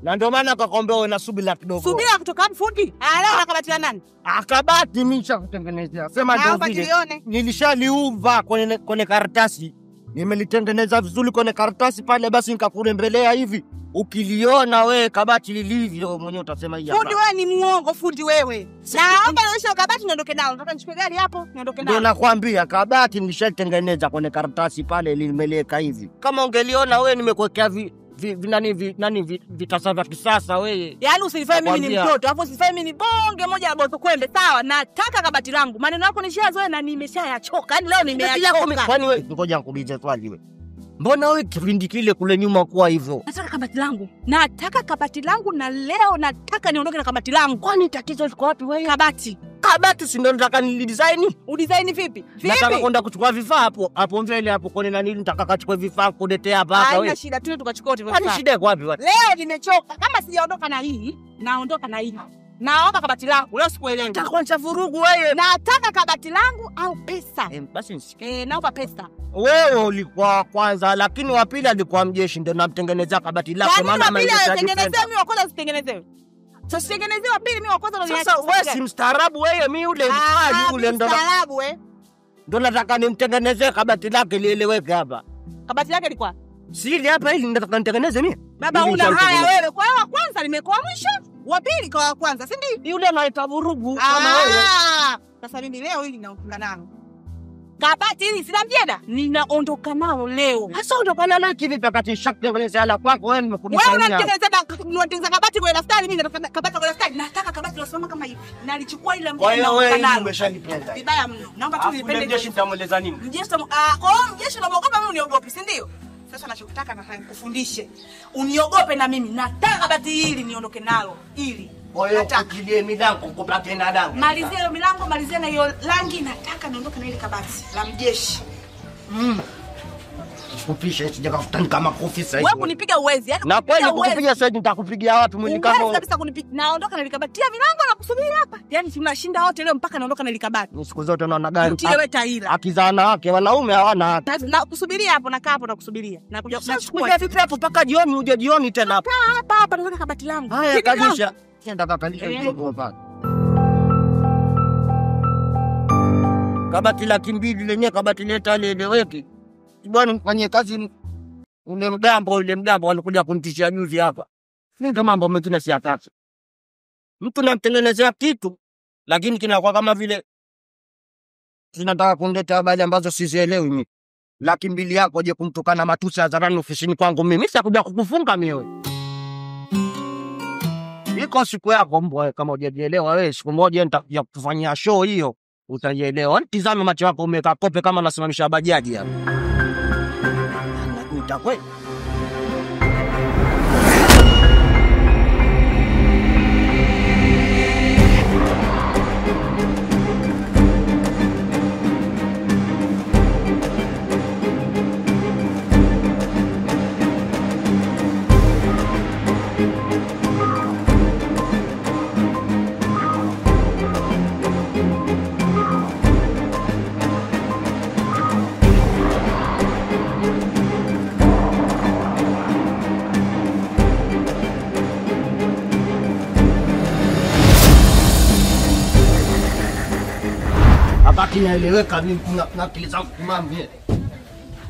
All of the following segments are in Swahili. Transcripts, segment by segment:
Na ndio maana akakwambia wewe na subira kidogo. Subira kutoka hapo fundi. Leo kabati la nani? Kabati mimi nishakutengenezea. Sema ndio vile. Nilishaliuva kwenye karatasi. Nimelitengeneza vizuri kwenye karatasi pale, basi nikakurembelea hivi. Ukiliona wewe kabati lilivyo mwenyewe utasema hii hapa. Fundi wewe ni muongo fundi wewe. Naomba nioshe kabati niondoke nalo. Nataka nichukue gari hapo niondoke nalo. Ndio nakwambia kabati nilishatengeneza kwenye karatasi pale limeleka hivi. Kama ungeliona wewe nimekuwekea vitasa vya kisasa wewe. Yaani usinifanye mimi ni mtoto, hapo usifanye mimi ni bonge moja la bozo kwembe, sawa? Nataka kabati langu. Maneno yako nishazoea na nimeshayachoka. Yaani leo nimeyachoka. Kwani wewe ngoja nikuulize swali wewe. Mbona wewe kipindi kile kule nyuma kwa hivyo? Nataka kabati langu. Nataka kabati langu na leo nataka niondoke na kabati langu. Kwani tatizo liko wapi wewe? Kabati si ndio nataka nilidesign? Udesign vipi? Nataka kwenda kuchukua vifaa hapo mbele hapo kone na nini nataka kachukue vifaa kuletea hapa wewe. Haina shida tu tukachukua vifaa. Kwani shida iko wapi wewe? Leo nimechoka. Kama sijaondoka na hii, naondoka na hii. Naomba kabati langu. Leo sikuelewi. Nataka kwanza vurugu wewe. Nataka kabati langu au pesa. Basi nisikie. Naomba pesa. Wewe ulikuwa kwanza lakini wa pili alikuwa mjeshi ndio namtengenezea kabati lako maana maitengenezea mimi wa kwanza sitengenezewe. Sasa tengenezewa pili mimi wa kwanza ndio. Sasa wewe si mstaarabu wewe mimi ule mfadi ule ndo mstaarabu wewe. Ndio nataka nimtengenezee kabati lake lieleweke hapa. Kabati lake liko wapi? Sili hapa ili nataka nitengeneze mimi. Baba una haya wewe. Kwa hiyo wa kwanza limekuwa mwisho, wa pili kwa wa kwanza, si ndio? Yule anaita vurugu kama wewe. Sasa mimi leo hili naondoka nalo. Kabati hili sina mjeda, ninaondoka nalo leo. Sasa ondokana nalo kivipi wakati shakutengeneza ala kwako wewe nimekudisha. Wewe unatengeneza kabati kwa daftari, mimi nataka kabati kwa daftari. Nataka kabati lilosimama kama hivi. Nalichukua ile mjeda. Kwa hiyo wewe umeshanipenda. Vibaya mno. Naomba tu nipende. Mjeshi nitamueleza nini? Mjeshi kwa hiyo mjeshi unaogopa mimi uniogope, si ndio? Sasa nachotaka nataka nikufundishe. Uniogope na mimi. Nataka kabati hili niondoke nalo. Ili kwa hiyo ukilie milango kupate na damu. Malizia hiyo milango, malizia na hiyo rangi, nataka niondoke na ile kabati la mjeshi. Kupisha sije kafutani kama kofi sasa. Wewe kunipiga uwezi, yani na kweli kukupiga sasa nitakupigia wapi mwili kama wewe? Kabisa kunipiga. Naondoka na ile kabati ya milango na kusubiri hapa. Yaani tunashinda wote leo mpaka naondoka na ile kabati. Ni siku zote naona gari. Mtiwe taila. Akizana wake wanaume hawana hata. Na kusubiria hapo nakaa hapo na kusubiria. Na kuja kuchukua vipi hapo mpaka jioni uje jioni tena hapo. Hapa nataka kabati langu. Haya kalisha. Nataka kalisha kidogo hapa. Kabati la kimbili lenyewe kabati leta lieleweke. Bwana mfanyie kazi ule mgambo alikuja kunitishia juzi hapa. Ni kama mambo mengine si hataki. Mtu namtengenezea kitu lakini kinakuwa kama vile tunataka kunileta habari ambazo sizielewi mimi. Laki mbili yako je kumtukana matusi hadharani ofisini kwangu mimi sitakuja kukufunga mimi wewe. Iko siku yako mbwa kama hujajielewa wewe, siku moja nitakuja kufanyia show hiyo utajielewa. Tizama macho yako umeka kope kama nasimamisha bajaji hapa. Utakwenda kabati naeleweka mimi na akili zangu kumamie.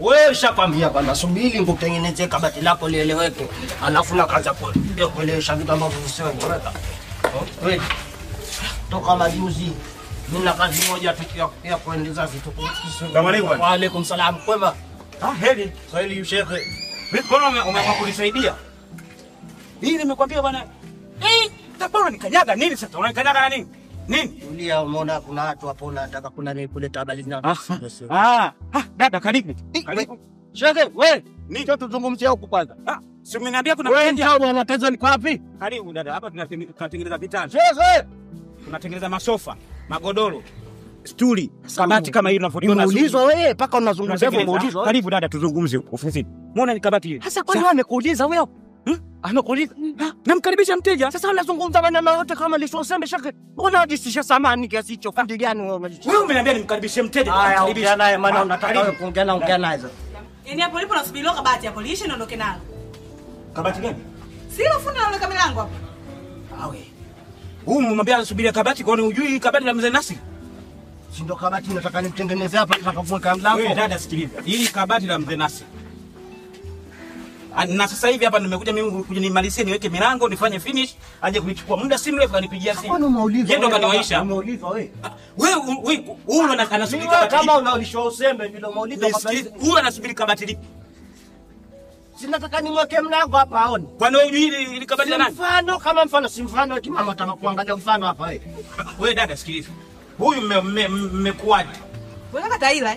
Wewe shakwambia bana subiri nikutengenezee kabati lako lieleweke. Alafu na kaza kuelewesha vitu ambavyo visiweka. Wewe toka majuzi mimi na kazi moja tu ya kuendeleza vitu. Salamu alaykum. Wa alaykum salaam. Kwema. Heri, swahili shekhe. Vipi bwana umeamua kunisaidia? Hii nimekwambia bwana. Tabora nikanyaga nini sasa? Unakanyaga na nini? Nini? Tulia umeona kuna watu hapo nataka kuna nini kuleta habari zao. Dada karibu. Karibu. Shekhe, wewe ndio tuzungumzie huko kwanza. Si umeniambia kuna wewe ndio bwana tatizo liko wapi? Karibu dada, hapa tunatengeneza vitanda. Shekhe, tunatengeneza masofa, magodoro, stuli, kabati kama hili unavyoona. Unaulizwa wewe mpaka unazungumzia hivyo unaulizwa. Karibu dada tuzungumzie ofisini. Muone ni kabati hili. Sasa kwa nini amekuuliza wewe? Amekuuliza? Namkaribisha mteja. Sasa unazungumza maneno yote kama lishosembe shaka. Mbona hajisisha samani kiasi hicho? Fundi gani wewe unajisha? Wewe umeniambia nimkaribishe mteja. Haya, ongea naye maana unataka wewe kuongea na ongea naye. Yaani hapo ulipo nasubiri kabati hapo liishe niondoke nalo. Kabati gani? Sio fundi na mlango hapo. Awe. Mwambie anasubiria kabati kwani hujui kabati la mzee Nasi? Si ndo kabati nataka nimtengeneze hapa nitakapokuweka mlango. Wewe dada sikiliza. Hili kabati la mzee Nasi. Na sasa hivi hapa nimekuja mimi kuja nimalizie niweke milango nifanye finish aje kunichukua muda si mrefu anipigia simu. Kwani umeuliza? Yeye ndo kaniwaisha. Umeuliza wewe. Wewe anasubiri kabati. Kama unaulishwa usembe ndio umeuliza kabati. Wewe anasubiri kabati lipi? Sinataka nimweke mlango hapa aone. Kwani wewe hujui ili kabati la nani? Mfano kama mfano si mfano kimama nataka kuangalia mfano hapa wewe. Wewe dada sikiliza. Huyu mmekuaje? Wewe kaka Taila.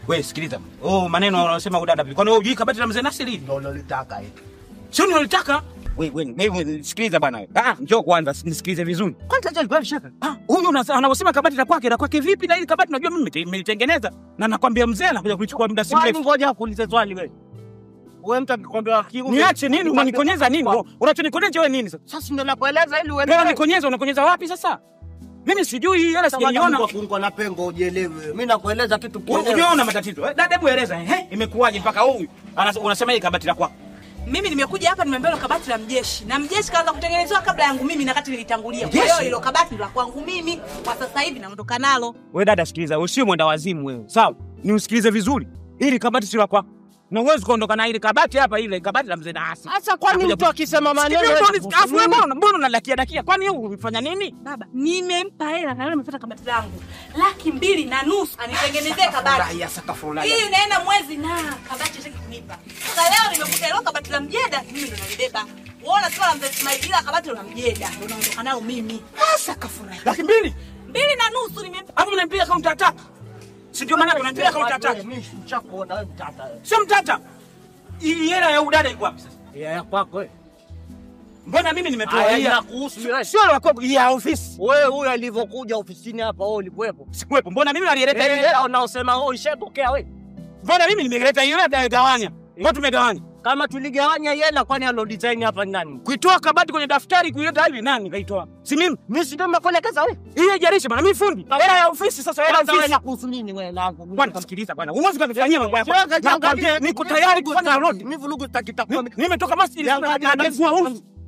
Wewe sikiliza. Maneno unasema udada vipi? Kwani wewe hujui kabati la mzee Nasi lini? Ndio unalitaka hivi. Sio unalitaka? Wewe sikiliza bwana wewe. Njoo kwanza nisikilize vizuri. Kwanza je kwa shaka? Huyu anasema kabati la kwake vipi na hili kabati unajua mimi nimelitengeneza na nakwambia mzee anakuja kulichukua muda si mrefu. Ngoja kuulize swali wewe. Wewe mtu akikwambia kiu. Niache nini unanikonyeza nini? Unachonikonyeza wewe nini sasa? Sasa ndio nakueleza ili uelewe. Wewe unakonyeza wapi sasa? Mimi sijui hela sijaiona. Kwa na pengo ujielewe. Mimi nakueleza kitu kidogo. Unaona matatizo. Dada hebu eleza imekuwaje mpaka huyu unasema hii kabati la kwako? Mimi nimekuja hapa nimeambiwa kabati la mjeshi. Na mjeshi kaanza kutengenezwa kabla yangu mimi na kati nilitangulia. Kwa hiyo hilo kabati la kwangu mimi kwa sasa hivi naondoka nalo. Wewe dada sikiliza, usio mwenda wazimu wewe. Sawa? Ni usikilize vizuri. Hili kabati si la kwako. Na uwezi kuondoka na ile kabati hapa ile kabati la mzee Nasi. Sasa kwani mtu akisema maneno mbona unadakia? Kwani wewe unafanya nini? Baba, nimempa hela na leo nimefuata kabati langu. 250,000 anitengenezee kabati. Ya sakafula. Hii inaenda mwezi na kabati cheki kunipa. Sasa leo nimekuta ile kabati la mjeda mimi ndo nalibeba. Unaona sio la mzee Ismail ila kabati la mjeda ndo naondoka nao mimi. Sakafula. 250,000 nimempa. Hapo unanipiga counter attack. Si ndio maana tunapiga counter attack. Mimi nishakuona wewe mtata. Sio mtata. Hii hela ya udada iko wapi sasa? Ya kwako wewe. Mbona mimi nimetoa hii ya kuhusu wewe? Sio la kwako ya ofisi. Wewe huyu alivyokuja ofisini hapa wewe ulikuwepo? Sikuwepo. Mbona mimi alileta ile hela unaosema wewe ishatokea wewe? Mbona mimi nimeleta ile hela gawanya? Ngoja tumegawanya. Kama tuligawanya hela kwani alo design hapa ni nani? Kuitoa kabati kwenye daftari kuileta hivi nani kaitoa? Si mimi. Mimi si ndio nimekuelekeza wewe. Hii haijarisha bwana mimi fundi. Hela ya ofisi sasa hela ya ofisi. Hela kuhusu nini wewe langu? Bwana sikiliza bwana. Umeanza kunifanyia mambo yako. Niko tayari kufanya lolote. Mimi vurugu zitakitakuwa. Nimetoka masjid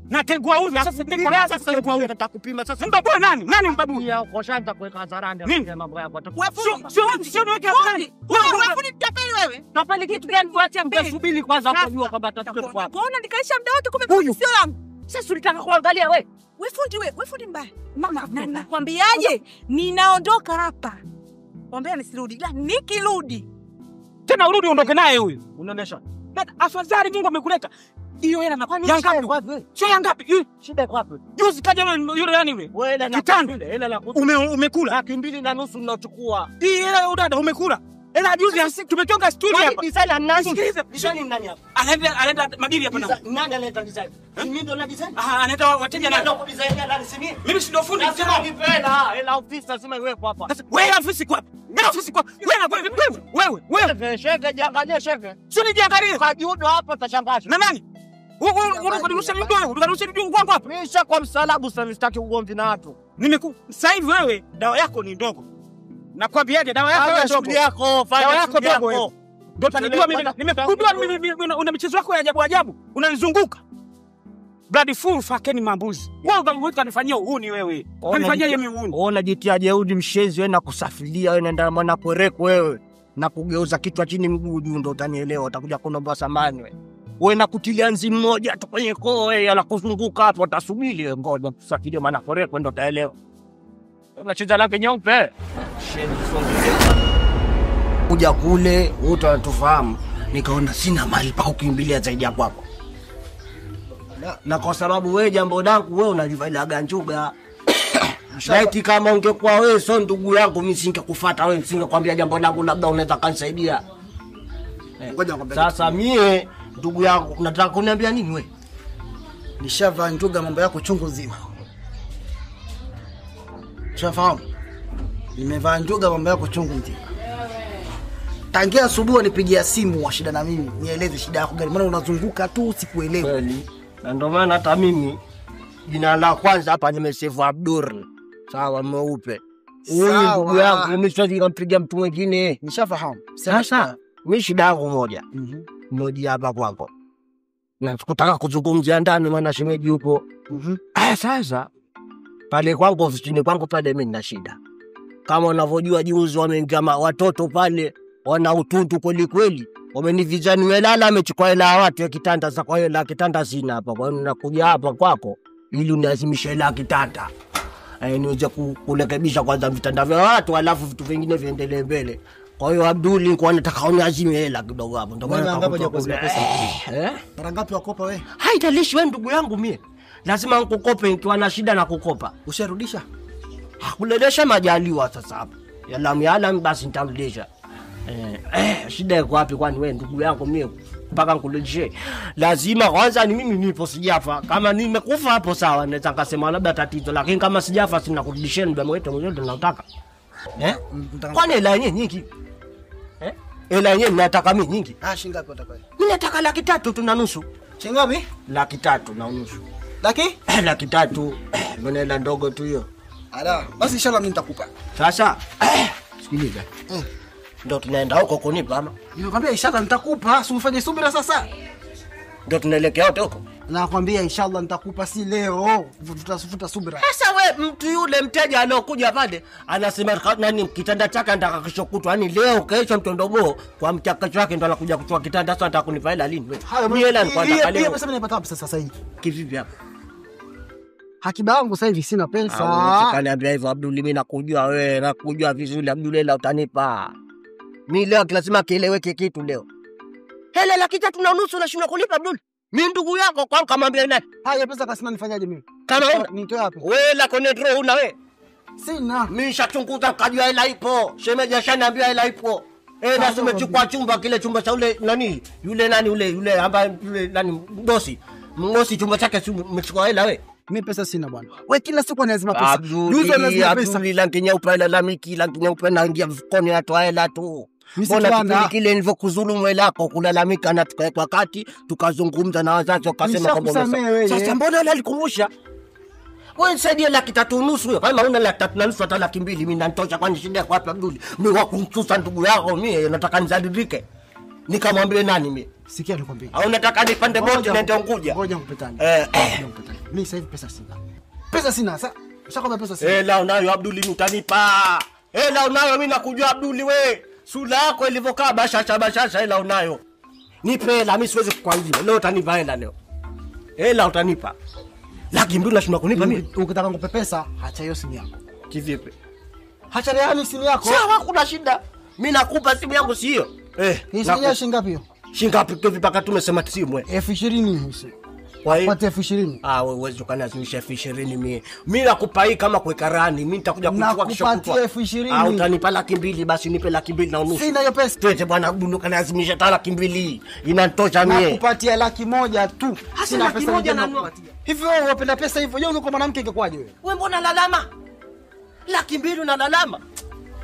na tegua uzi. Sasa niko sasa tegua uzi nitakupima sasa. Mbabu nani? Nani mbabu? Ya koshanta kuweka hadharani mambo yako. Sio niweke hadharani. Wewe tapeli wewe. Tapeli kitu gani kuacha mtasubiri kwanza kujua kwamba tatakuwa kwa. Mbona nikaisha muda wote kumbe sio langu. Sasa ulitaka kuangalia wewe. Wewe fundi mbaya. Mama nakwambiaje? Ninaondoka hapa. Mwambie nisirudi. Ila nikirudi tena urudi uondoke naye huyu. Unaonesha. Dada afadhali Mungu amekuleta. Hiyo hela na yangapi wapi? Sio yangapi? Shida iko wapi? Juzi kaja yule nani yule? Wewe hela hela la umekula 2.5 unachukua. Hii hela ya udada umekula. Hela juzi tumetoka studio hapa. Design nani? Sikiliza, design nani hapa? Anaenda madili hapa na. Nani analeta design? Mimi ndo na design. Anaenda wateja na ndo design ya nani? Mimi si ndo fundi sema vipi hela ofisi lazima iwepo hapa. Wewe ofisi kwa. Wewe ofisi kwa. Wewe. Sheke jiangalie sheke. Sio nijiangalie. Kwa judo hapa utashangaza. Na nani? Unakarusha miguu kwangu hapa. Mimi kwa msalabu sasa sitaki ugomvi na watu. Sasa hivi wewe dawa yako ni ndogo. Nakwambiaje dawa yako wewe shughuli yako, fanya yako ndogo. Ndio tanijua mimi nimekugundua mimi una michezo yako ya ajabu. Unanizunguka. Bloody fool fakeni mambuzi. Wewe unamweka nifanyia uhuni wewe. Unanifanyia yeye uhuni. Ona jitia jeudi mshezi wewe na kusafiria wewe naenda mwana kwereko wewe. Na kugeuza kichwa chini mguu juu ndio utanielewa utakuja kunomba samani wewe. Wewe nakutilia nzi mmoja tu kwenye koo wewe anakuzunguka hapo utasubiri wewe ngoja kusafiria maana kwereko ndio utaelewa. Unacheza lake nyeupe. Kuja kule wote wanatufahamu nikaona sina mali pa kukimbilia zaidi ya kwako. Na kwa sababu wewe jambo langu wewe unalivalia njuga. Laiti kama ungekuwa wewe sio ndugu yangu mimi singekufuata wewe singekwambia jambo langu labda unaweza kanisaidia. Ngoja ngombe. Sasa mie ndugu yangu unataka kuniambia nini wewe? Nishavaa njuga mambo yako chungu zima. Shafahamu. Nimevaa njuga mambo yako chungu nzima. Tangia asubuhi nipigia simu wa shida na mimi nieleze shida yako gani maana unazunguka tu sikuelewi. Kweli. Na ndio maana hata mimi jina la kwanza hapa nimesave Abdur. Sawa mweupe. Huyu ndugu yangu mimi siwezi kumpigia mtu mwingine. Nishafahamu. Sasa mimi shida yangu moja. Nodi hapa kwako. Na kutaka kuzungumzia ndani maana shemeji yupo. Sasa pale kwangu ofisini kwangu pale mimi nina shida. Kama unavyojua juzi wameingia watoto pale wana utuntu kweli kweli. Wamenivizani welala amechukua hela ya watu ya kitanda za kwa hela kitanda sina hapa. Kwa hiyo nakuja hapa kwako ili uniazimishe hela kitanda. Niweze kurekebisha kwanza vitanda vya watu alafu vitu vingine viendelee mbele. Kwa hiyo Abdul nilikuwa nataka uniazime hela kidogo hapo. Ndio maana ngapi hajakuazima pesa? Mara ngapi wakopa wewe? Haitalishi wewe ndugu yangu mie. Lazima nikukope nikiwa na shida na kukopa. Usharudisha? Kulelesha majaliwa sasa hapo. Yalam basi nitamrudisha. Shida iko wapi kwani wewe ndugu yangu mie mpaka nikulishe? Lazima kwanza ni mimi nipo sijafa. Kama nimekufa hapo sawa naweza kusema labda tatizo, lakini kama sijafa sina kurudisheni ndio mwetu mwenyewe tunataka. Kwani hela yenyewe nyingi? Hela yenyewe nataka mimi nyingi. Shilingi ngapi unataka? Mimi nataka 300 tu na nusu. Shilingi ngapi? 300 na nusu. Laki? 300. Mbona hela ndogo tu hiyo? Ala, basi inshallah mimi nitakupa. Sasa sikiliza. Ndio tunaenda huko kunipa ama? Nimekwambia inshallah nitakupa, si ufanye subira sasa. Ndio tunaelekea huko. Nakwambia inshallah nitakupa, si leo. Tutafuta subira. Sasa we mtu yule mteja alokuja pale anasema nani kitanda chake nataka kesho kutwa, yani leo kesho mtondogo kwa mchakacho wake ndo anakuja kuchukua kitanda. Sasa nataka kunipa hela lini wewe? Mimi hela nilikuwa leo. Pesa nimepata wapi sasa hivi? Kivipi hapa? Akiba yangu sasa hivi sina pesa. Ukaniambia hivyo Abdul, mimi nakujua wewe, nakujua vizuri Abdul, hela utanipa. Mimi leo lazima kieleweke kitu leo. Hela 300 na nusu unashindwa kulipa Abdul. Mimi ndugu yako kwa kamwambia nani? Haya pesa kasema nifanyaje mimi? Kama nitoe wapi? Wewe la control una wewe? Sina. Mimi nishachunguza kajua hela ipo. Shemeji ashaniambia hela ipo. Na tumechukua chumba kile chumba cha ule nani? Yule nani yule ambaye yule nani Ngosi chumba chake umechukua hela wewe? Mimi pesa sina bwana. Wewe kila siku anazima pesa. Juzi anazima pesa. Langi nyeupe ile la miki, langi nyeupe naingia mfukoni atoa hela tu. Mbona kile nilivyokudhulumu lako kulalamika na tukawekwa kati tukazungumza na wazazi wakasema kwamba sasa mbona alikumbusha wewe nisaidie 300 na nusu hiyo, kama una 300 na nusu hata 200 mimi nanitosha. Kwani shida yako wapi Abdul? Mimi wakumtusa ndugu yako mimi nataka nizadidike. Nikamwambie nani mimi? Sikia nikwambie. Au nataka nipande boti na ndio Unguja? Ngoja nikupetane. Mimi sasa hivi pesa sina. Pesa sina. Sasa ushakwambia pesa sina. Hela unayo Abdul, utanipa. Hela unayo mimi nakujua Abdul wewe. Sura yako ilivyokaa bashasha hela unayo. Nipe hela mimi siwezi kukwambia. Leo utanipa hela leo. Hela utanipa. 200 unashindwa kunipa mimi. Ukitaka nikupe pesa, acha hiyo simu yako. Kivipi? Acha leo simu yako. Sawa, kuna shida. Mimi nakupa simu yangu si hiyo. Ni shilingi ngapi hiyo? Shilingi ngapi kwa vipaka tumesema simu wewe? 20,000 hizo. Kwa hiyo pate 20,000. Wewe uweze kuniazimisha 20,000 mimi. Mimi nakupa hii kama kuweka rani. Mimi nitakuja kuchukua kesho kutwa. Nakupatia 20,000. Utanipa 200,000 basi nipe 200,000 na nusu. Sina hiyo pesa. Twende bwana Abdul kaniazimisha 200,000. Inatosha mimi. Nakupatia 100,000 tu. Sina pesa moja na nusu. Hivyo wewe unapenda pesa hivyo? Je, ungekuwa mwanamke ingekwaje wewe? Wewe mbona lalama? 200,000 na lalama?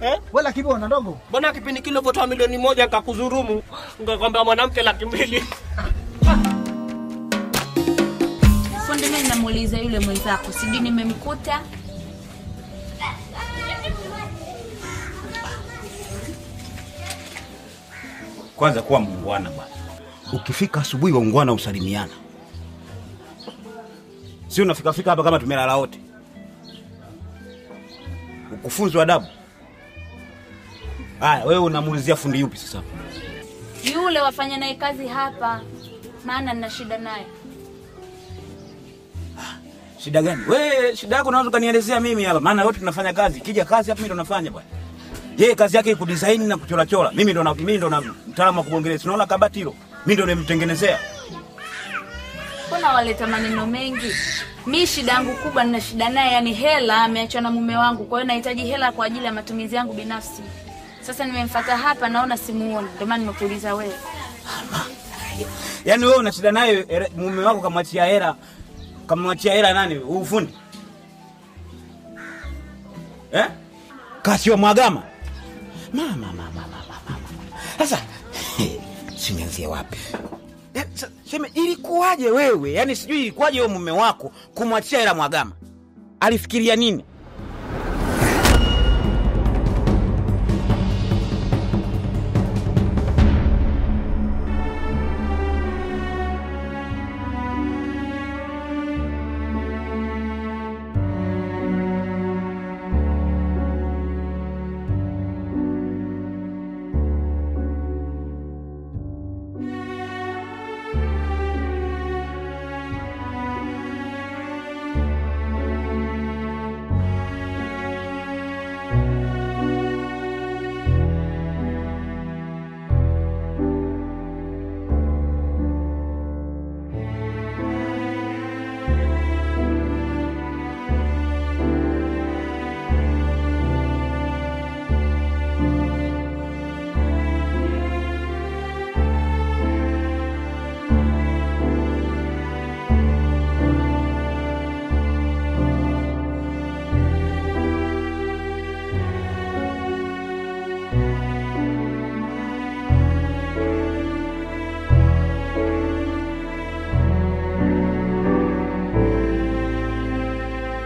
Wewe 100,000 na ndogo? Mbona kipindi kile ulipotoa 1,000,000 nikakuzurumu? Ungekwambia mwanamke 200,000. Fundi mimi namuuliza yule mwenzako, sijui nimemkuta. Kwanza kuwa muungwana bwana. Ukifika asubuhi waungwana usalimiana. Si unafika hapa kama tumelala wote. Ukufunzwa adabu. Haya, wewe unamuulizia fundi yupi sasa? Yule wafanya naye kazi hapa. Maana nina shida naye. Shida gani? Wewe shida yako unaweza kunielezea mimi hapa. Maana wote tunafanya kazi. Kija kazi hapa mimi ndo nafanya bwana. Yeye kazi yake iko design na kuchora chora. Mimi ndo mtaalamu wa kubongelea. Unaona kabati hilo? Mimi ndo nimemtengenezea. Mbona waleta maneno mengi? Mimi shida yangu kubwa nina shida naye, yani hela ameachwa na mume wangu. Kwa hiyo nahitaji hela kwa ajili ya matumizi yangu binafsi. Sasa nimemfuata hapa naona simuoni. Ndio maana nimekuuliza wewe. Yaani wewe una shida naye mume wako kamwachia hela. Kamwachia hela nani? Ufundi. Kasi wa Mwagama. Mama. Sasa simeanzia wapi? Sema ilikuwaje wewe? Yaani sijui ilikuwaje wewe mume wako kumwachia hela Mwagama? Alifikiria nini?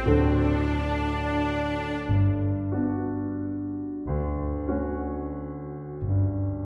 Bye.